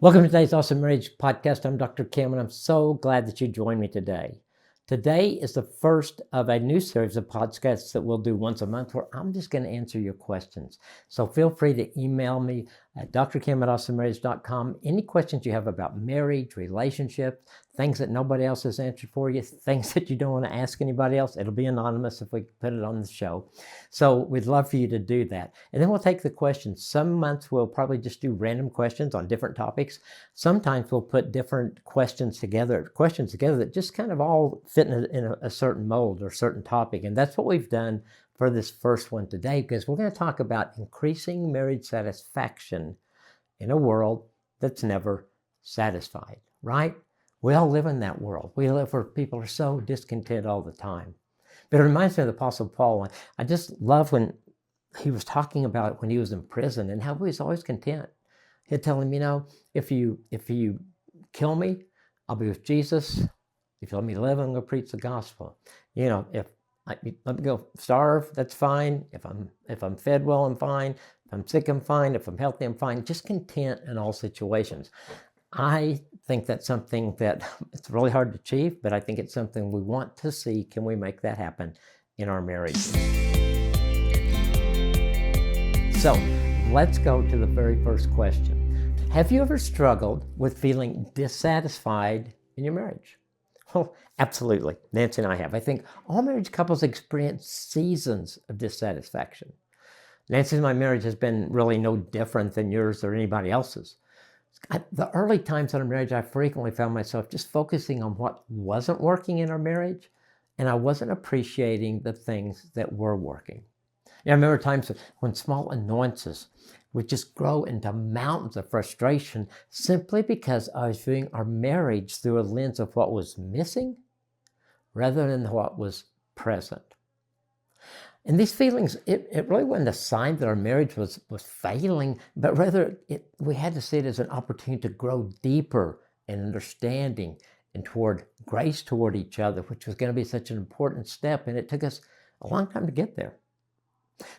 Welcome to today's Awesome Marriage Podcast. I'm Dr. Kim, and I'm so glad that you joined me today. Today is the first of a new series of podcasts that we'll do once a month where I'm just going to answer your questions. So feel free to email me at drkim@awesomemarriage.com. Any questions you have about marriage, relationships, things that nobody else has answered for you, things that you don't want to ask anybody else. It'll be anonymous if we put it on the show. So we'd love for you to do that. And then we'll take the questions. Some months we'll probably just do random questions on different topics. Sometimes we'll put different questions together that just kind of all fit in a certain mold or certain topic. And that's what we've done for this first one today, because we're going to talk about increasing marriage satisfaction in a world that's never satisfied, right? We all live in that world. We live where people are so discontent all the time. But it reminds me of the Apostle Paul. I just love when he was talking about when he was in prison and how he was always content. He'd tell him, if you kill me, I'll be with Jesus. If you let me live, I'm going to preach the gospel. If let me go starve, that's fine. If I'm fed well, I'm fine. If I'm sick, I'm fine. If I'm healthy, I'm fine. Just content in all situations. I think that's something that it's really hard to achieve, but I think it's something we want to see. Can we make that happen in our marriage? So let's go to the very first question. Have you ever struggled with feeling dissatisfied in your marriage? Well, absolutely. Nancy and I have. I think all marriage couples experience seasons of dissatisfaction. Nancy and my marriage has been really no different than yours or anybody else's. The early times in our marriage, I frequently found myself just focusing on what wasn't working in our marriage, and I wasn't appreciating the things that were working. I remember times when small annoyances would just grow into mountains of frustration simply because I was viewing our marriage through a lens of what was missing rather than what was present. And these feelings, it really wasn't a sign that our marriage was failing, but rather we had to see it as an opportunity to grow deeper in understanding and toward grace toward each other, which was going to be such an important step, and it took us a long time to get there.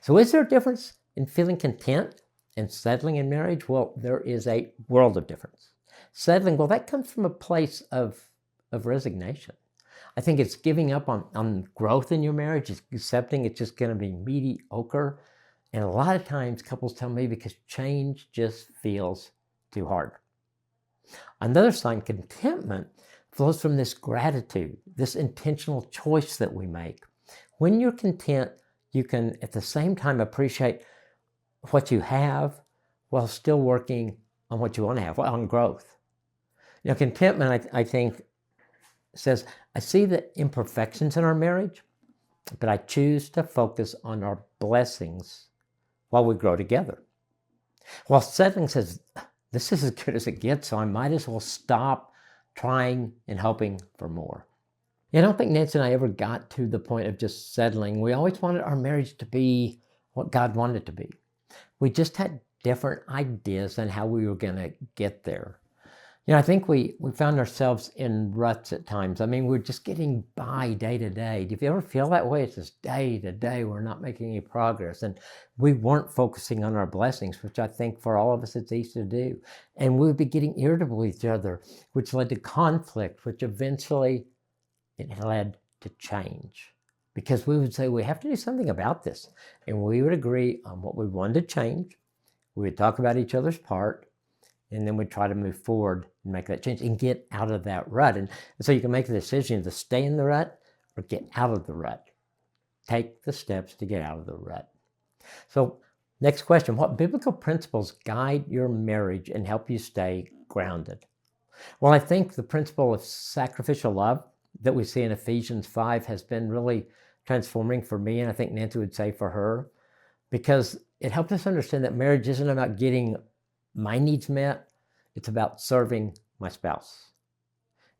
So is there a difference in feeling content and settling in marriage? Well, there is a world of difference. Settling, well, that comes from a place of resignation. I think it's giving up on growth in your marriage. It's accepting it's just going to be mediocre. And a lot of times couples tell me because change just feels too hard. Another sign, contentment, flows from this gratitude, this intentional choice that we make. When you're content, you can at the same time appreciate what you have while still working on what you want to have, on growth. Contentment, I think, says, I see the imperfections in our marriage, but I choose to focus on our blessings while we grow together. While settling says, this is as good as it gets, so I might as well stop trying and hoping for more. I don't think Nancy and I ever got to the point of just settling. We always wanted our marriage to be what God wanted it to be. We just had different ideas on how we were going to get there. I think we found ourselves in ruts at times. We're just getting by day to day. Do you ever feel that way? It's just day to day, we're not making any progress. And we weren't focusing on our blessings, which I think for all of us it's easy to do. And we would be getting irritable with each other, which led to conflict, which eventually it led to change. Because we would say, we have to do something about this. And we would agree on what we wanted to change. We would talk about each other's part. And then we'd try to move forward and make that change and get out of that rut. And so you can make the decision to stay in the rut or get out of the rut. Take the steps to get out of the rut. So next question, what biblical principles guide your marriage and help you stay grounded? Well, I think the principle of sacrificial love that we see in Ephesians 5 has been really transforming for me, and I think Nancy would say for her, because it helped us understand that marriage isn't about getting my needs met, it's about serving my spouse.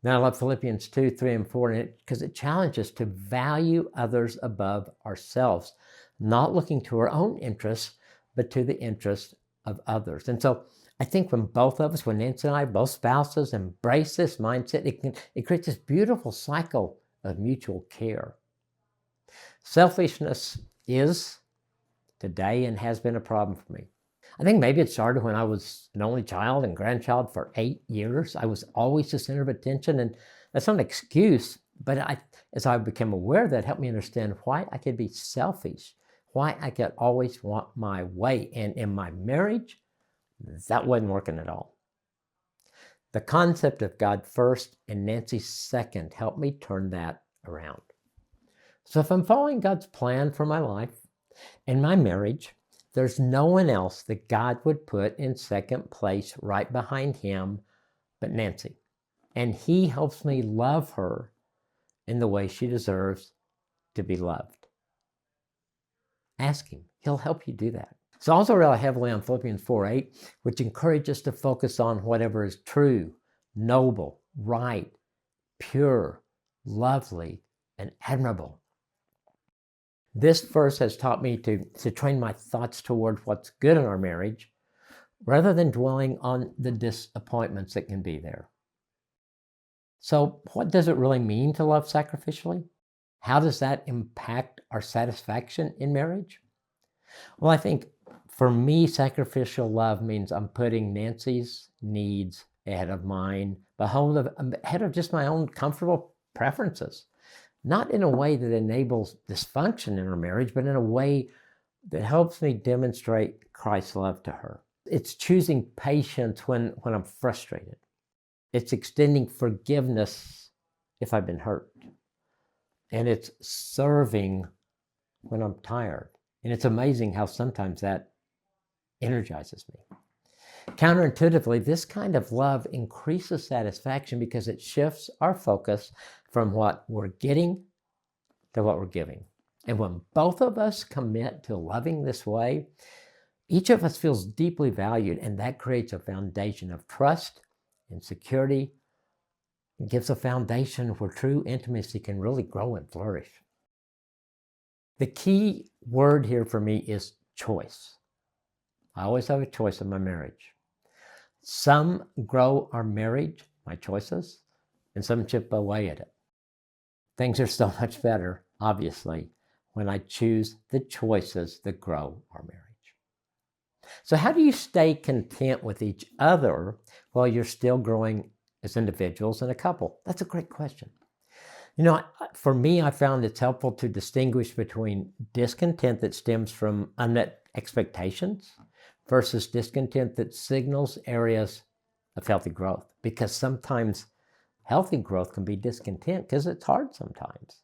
Now I love Philippians 2, 3, and 4 because it challenges us to value others above ourselves, not looking to our own interests, but to the interests of others. And so I think when both of us, when Nancy and I, both spouses, embrace this mindset, it creates this beautiful cycle of mutual care. Selfishness is today and has been a problem for me. I think maybe it started when I was an only child and grandchild for 8 years. I was always the center of attention, and that's not an excuse, but as I became aware of that, helped me understand why I could be selfish, why I could always want my way. And in my marriage, that wasn't working at all. The concept of God first and Nancy second helped me turn that around. So if I'm following God's plan for my life and my marriage, there's no one else that God would put in second place right behind him but Nancy. And he helps me love her in the way she deserves to be loved. Ask him. He'll help you do that. So I also rely heavily on Philippians 4:8, which encourages us to focus on whatever is true, noble, right, pure, lovely, and admirable. This verse has taught me to train my thoughts toward what's good in our marriage rather than dwelling on the disappointments that can be there. So what does it really mean to love sacrificially? How does that impact our satisfaction in marriage? Well, I think for me, sacrificial love means I'm putting Nancy's needs ahead of mine, ahead of just my own comfortable preferences. Not in a way that enables dysfunction in our marriage, but in a way that helps me demonstrate Christ's love to her. It's choosing patience when I'm frustrated. It's extending forgiveness if I've been hurt. And it's serving when I'm tired. And it's amazing how sometimes that energizes me. Counterintuitively, this kind of love increases satisfaction because it shifts our focus from what we're getting to what we're giving. And when both of us commit to loving this way, each of us feels deeply valued, and that creates a foundation of trust and security. It gives a foundation where true intimacy can really grow and flourish. The key word here for me is choice. I always have a choice in my marriage. Some grow our marriage, my choices, and some chip away at it. Things are so much better, obviously, when I choose the choices that grow our marriage. So how do you stay content with each other while you're still growing as individuals and a couple? That's a great question. For me, I found it's helpful to distinguish between discontent that stems from unmet expectations versus discontent that signals areas of healthy growth. Because sometimes healthy growth can be discontent because it's hard sometimes.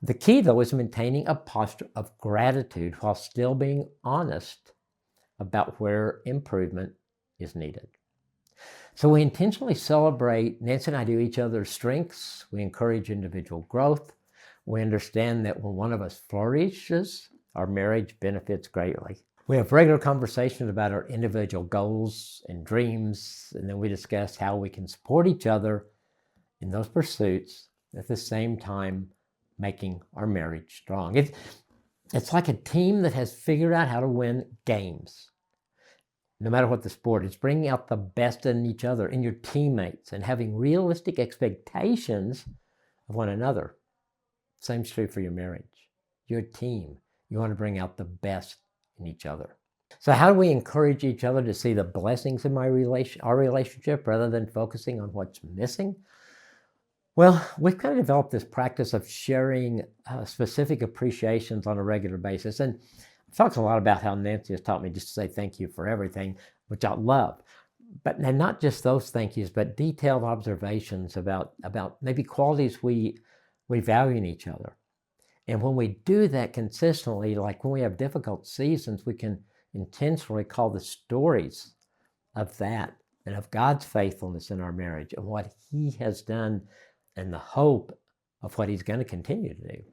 The key, though, is maintaining a posture of gratitude while still being honest about where improvement is needed. So we intentionally celebrate, Nancy and I do, each other's strengths. We encourage individual growth. We understand that when one of us flourishes, our marriage benefits greatly. We have regular conversations about our individual goals and dreams, and then we discuss how we can support each other in those pursuits, at the same time making our marriage strong. It's like a team that has figured out how to win games. No matter what the sport, it's bringing out the best in each other, in your teammates, and having realistic expectations of one another. Same's true for your marriage. Your team, you want to bring out the best in each other. So how do we encourage each other to see the blessings in our relationship rather than focusing on what's missing? Well, we've kind of developed this practice of sharing specific appreciations on a regular basis. And I've talked a lot about how Nancy has taught me just to say thank you for everything, which I love. But not just those thank yous, but detailed observations about maybe qualities we value in each other. And when we do that consistently, like when we have difficult seasons, we can intentionally recall the stories of that and of God's faithfulness in our marriage and what He has done and the hope of what He's going to continue to do.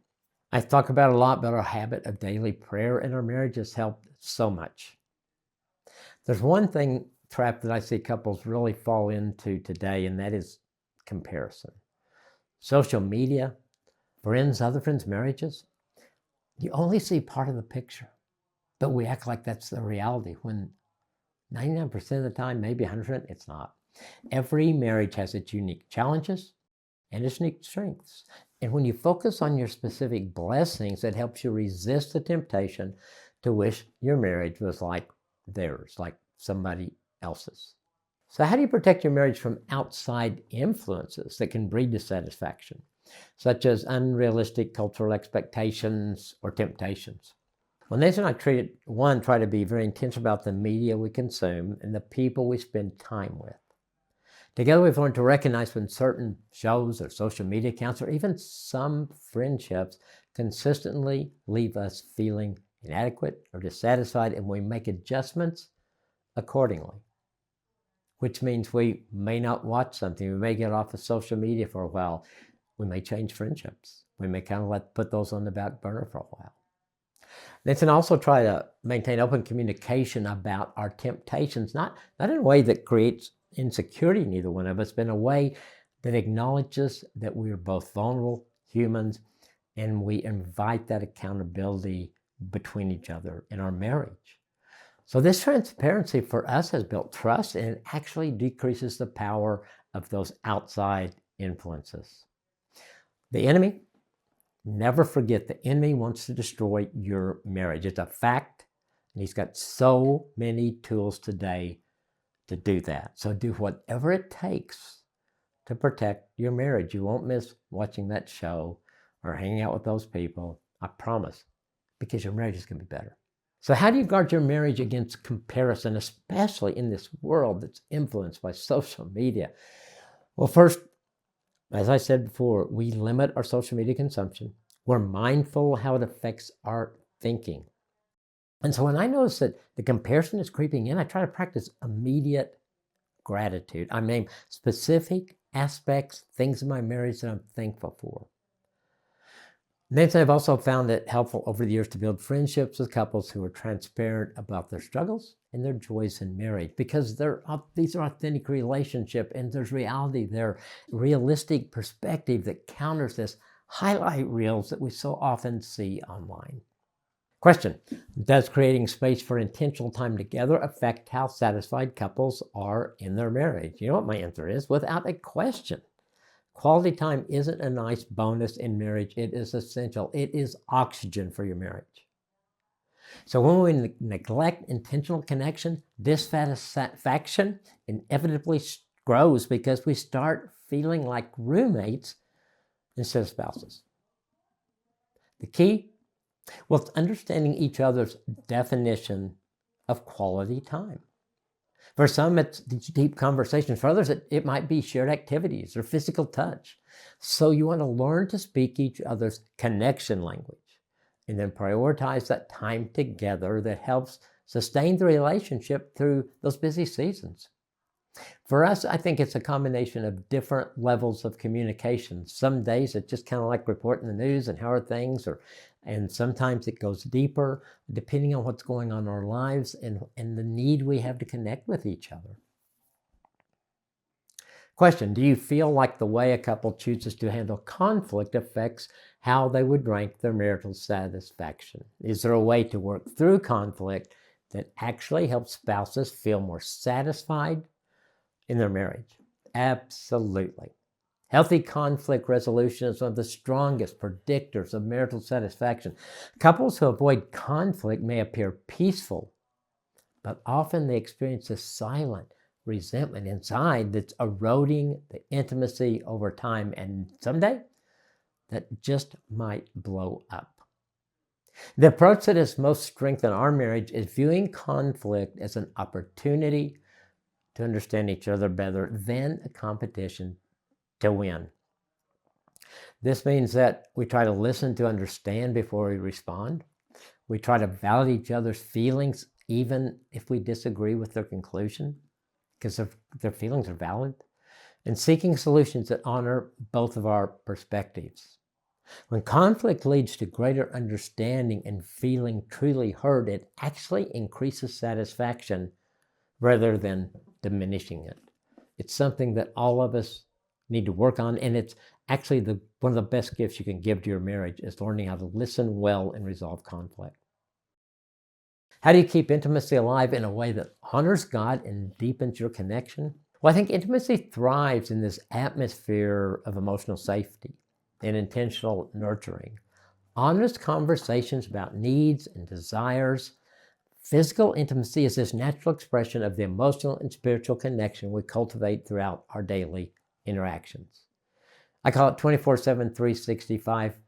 I talk about a lot, but our habit of daily prayer in our marriage has helped so much. There's one trap that I see couples really fall into today, and that is comparison. Social media, other friends' marriages, you only see part of the picture, but we act like that's the reality when 99% of the time, maybe 100%, it's not. Every marriage has its unique challenges and its unique strengths. And when you focus on your specific blessings, it helps you resist the temptation to wish your marriage was like theirs, like somebody else's. So how do you protect your marriage from outside influences that can breed dissatisfaction, such as unrealistic cultural expectations or temptations? Well, Nancy and I try to be very intentional about the media we consume and the people we spend time with. Together, we've learned to recognize when certain shows or social media accounts or even some friendships consistently leave us feeling inadequate or dissatisfied, and we make adjustments accordingly. Which means we may not watch something. We may get off of social media for a while. We may change friendships. We may kind of put those on the back burner for a while. Let's also try to maintain open communication about our temptations, not in a way that creates insecurity in either one of us, but in a way that acknowledges that we are both vulnerable humans, and we invite that accountability between each other in our marriage. So this transparency for us has built trust, and it actually decreases the power of those outside influences. The enemy, never forget, the enemy wants to destroy your marriage. It's a fact, and he's got so many tools today to do that. So do whatever it takes to protect your marriage. You won't miss watching that show or hanging out with those people, I promise, because your marriage is going to be better. So how do you guard your marriage against comparison, especially in this world that's influenced by social media? Well, first, as I said before, we limit our social media consumption. We're mindful how it affects our thinking. And so when I notice that the comparison is creeping in, I try to practice immediate gratitude. I name specific aspects, things in my marriage that I'm thankful for. Nancy, I've also found it helpful over the years to build friendships with couples who are transparent about their struggles and their joys in marriage, because these are authentic relationships, and there's reality there, realistic perspective that counters this highlight reels that we so often see online. Question: does creating space for intentional time together affect how satisfied couples are in their marriage? You know what my answer is? Without a question. Quality time isn't a nice bonus in marriage. It is essential. It is oxygen for your marriage. So when we neglect intentional connection, dissatisfaction inevitably grows because we start feeling like roommates instead of spouses. The key? Well, it's understanding each other's definition of quality time. For some, it's deep conversations. For others, it might be shared activities or physical touch. So you want to learn to speak each other's connection language and then prioritize that time together that helps sustain the relationship through those busy seasons. For us, I think it's a combination of different levels of communication. Some days it's just kind of like reporting the news and how are things, and sometimes it goes deeper depending on what's going on in our lives and the need we have to connect with each other. Question: do you feel like the way a couple chooses to handle conflict affects how they would rank their marital satisfaction? Is there a way to work through conflict that actually helps spouses feel more satisfied in their marriage? Absolutely. Healthy conflict resolution is one of the strongest predictors of marital satisfaction. Couples who avoid conflict may appear peaceful, but often they experience a silent resentment inside that's eroding the intimacy over time, and someday that just might blow up. The approach that has most strengthened our marriage is viewing conflict as an opportunity to understand each other better than a competition to win. This means that we try to listen to understand before we respond. We try to validate each other's feelings even if we disagree with their conclusion, because their feelings are valid, and seeking solutions that honor both of our perspectives. When conflict leads to greater understanding and feeling truly heard, it actually increases satisfaction rather than diminishing it. It's something that all of us need to work on, and it's actually one of the best gifts you can give to your marriage is learning how to listen well and resolve conflict. How do you keep intimacy alive in a way that honors God and deepens your connection? Well, I think intimacy thrives in this atmosphere of emotional safety and intentional nurturing. Honest conversations about needs and desires Physical intimacy is this natural expression of the emotional and spiritual connection we cultivate throughout our daily interactions. I call it 24/7, 365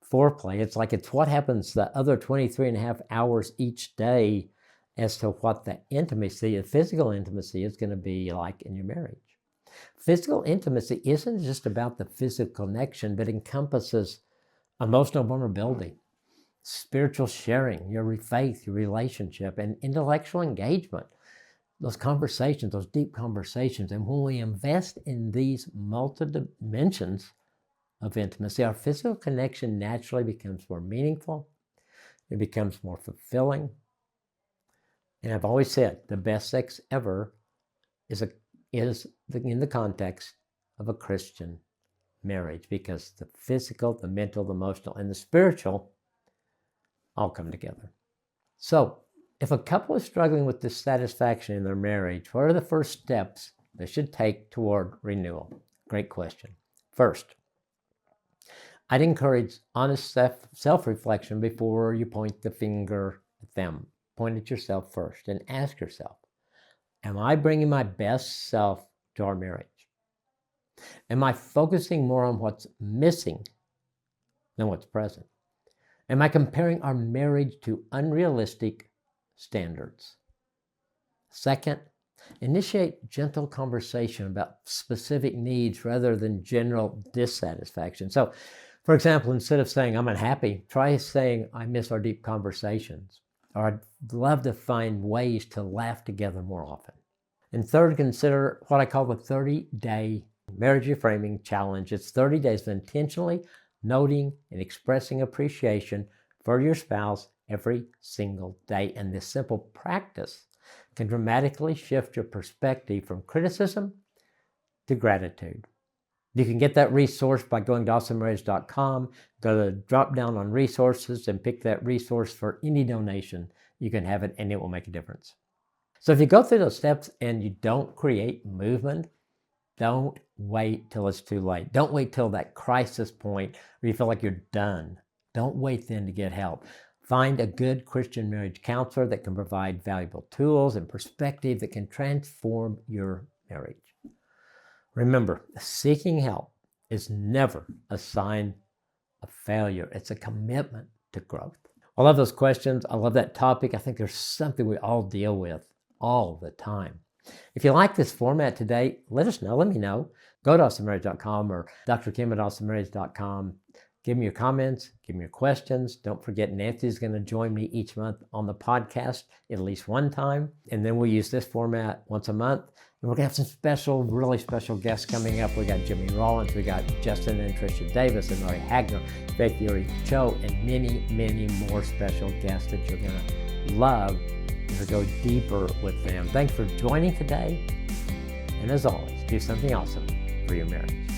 foreplay. It's what happens the other 23 and a half hours each day as to what the intimacy, the physical intimacy, is going to be like in your marriage. Physical intimacy isn't just about the physical connection, but encompasses emotional vulnerability, spiritual sharing, your faith, your relationship, and intellectual engagement. Those conversations, those deep conversations. And when we invest in these multi-dimensions of intimacy, our physical connection naturally becomes more meaningful. It becomes more fulfilling. And I've always said the best sex ever is in the context of a Christian marriage, because the physical, the mental, the emotional, and the spiritual all come together. So, if a couple is struggling with dissatisfaction in their marriage, what are the first steps they should take toward renewal? Great question. First, I'd encourage honest self-reflection before you point the finger at them. Point at yourself first and ask yourself, am I bringing my best self to our marriage? Am I focusing more on what's missing than what's present? Am I comparing our marriage to unrealistic standards? Second, initiate gentle conversation about specific needs rather than general dissatisfaction. So, for example, instead of saying, I'm unhappy, try saying, I miss our deep conversations, or I'd love to find ways to laugh together more often. And third, consider what I call the 30-day marriage reframing challenge. It's 30 days of intentionally noting and expressing appreciation for your spouse every single day. And this simple practice can dramatically shift your perspective from criticism to gratitude. You can get that resource by going to awesomemarriage.com, go to the drop down on resources and pick that resource for any donation. You can have it and it will make a difference. So if you go through those steps and you don't create movement, don't wait till it's too late. Don't wait till that crisis point where you feel like you're done. Don't wait then to get help. Find a good Christian marriage counselor that can provide valuable tools and perspective that can transform your marriage. Remember, seeking help is never a sign of failure. It's a commitment to growth. I love those questions. I love that topic. I think there's something we all deal with all the time. If you like this format today, let us know. Let me know. Go to awesomemarriage.com or drkim@awesomemarriage.com. Give me your comments. Give me your questions. Don't forget, Nancy's going to join me each month on the podcast at least one time. And then we'll use this format once a month. And we're going to have some really special guests coming up. We got Jimmy Rollins. We got Justin and Tricia Davis and Murray Hagner, Faith Yuri Cho, and many, many more special guests that you're going to love to go deeper with them. Thanks for joining today. And as always, do something awesome for your marriage.